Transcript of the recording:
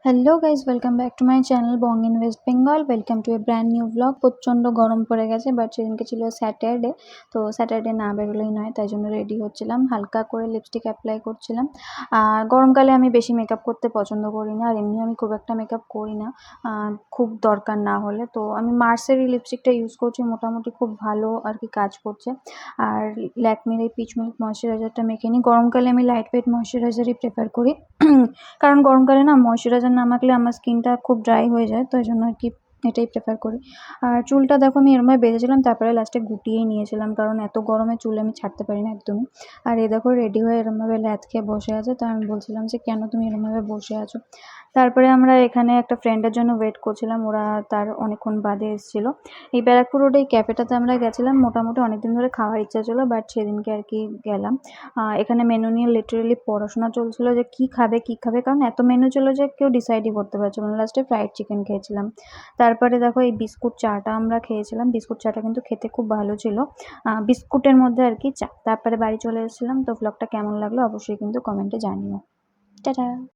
Hello guys, welcome back to my channel Bong in West Bengal. Welcome to A brand new blog. প্রচণ্ড গরম পড়ে গেছে, but সেদিনকে ছিল স্যাটারডে, তো স্যাটারডে না বেরোলেই নয়, তাই জন্য রেডি হচ্ছিলাম। হালকা করে লিপস্টিক অ্যাপ্লাই করছিলাম। আর গরমকালে আমি বেশি মেকআপ করতে পছন্দ করি না, আর এমনি আমি খুব একটা মেকআপ করি না খুব দরকার না হলে। তো আমি মার্সেরই লিপস্টিকটা ইউজ করছি, মোটামুটি খুব ভালো আর কি কাজ করছে। আর ল্যাকমির এই পিচ মিল্ক ময়শ্চারাইজারটা মেখে নিই। গরমকালে আমি লাইট ওয়েট ময়শ্চারাইজারই প্রেফার করি, কারণ গরমকালে না ময়শ্চারাইজার না মাখলে আমার স্কিনটা খুব ড্রাই হয়ে যায়, তো এই জন্য আর কি এটাই প্রেফার করি। আর চুলটা দেখো আমি এরমভাবে বেঁধেছিলাম, তারপরে লাস্টে গুটিয়েই নিয়েছিলাম, কারণ এত গরমে চুল আমি ছাড়তে পারি না একদমই। আর এ দেখো রেডি হয়ে এরমভাবে ল্যাদ খেয়ে বসে আছে, তো আমি বলছিলাম যে কেন তুমি এরমভাবে বসে আছো। তারপরে আমরা এখানে একটা ফ্রেন্ডের জন্য ওয়েট করছিলাম, ওরা তার অনেকক্ষণ বাদে এসেছিলো। এই ব্যারাকপুর রোডে এই ক্যাফেটাতে আমরা গেছিলাম, মোটামুটি অনেকদিন ধরে খাওয়ার ইচ্ছা ছিল, বাট সেদিনকে আর কি গেলাম। এখানে মেনু নিয়ে লিটারেলি পড়াশোনা চলছিল যে কী খাবে, কারণ এত মেনু ছিল যে কেউ ডিসাইডই করতে পারছিল না। লাস্টে ফ্রাইড চিকেন খেয়েছিলাম। তারপরে দেখো এই বিস্কুট চাটা আমরা খেয়েছিলাম। বিস্কুট চাটা কিন্তু খেতে খুব ভালো ছিল, বিস্কুটের মধ্যে আর কি চা। তারপরে বাড়ি চলে এসেছিলাম। তো ব্লগটা কেমন লাগলো অবশ্যই কিন্তু কমেন্টে জানিও। টাটা।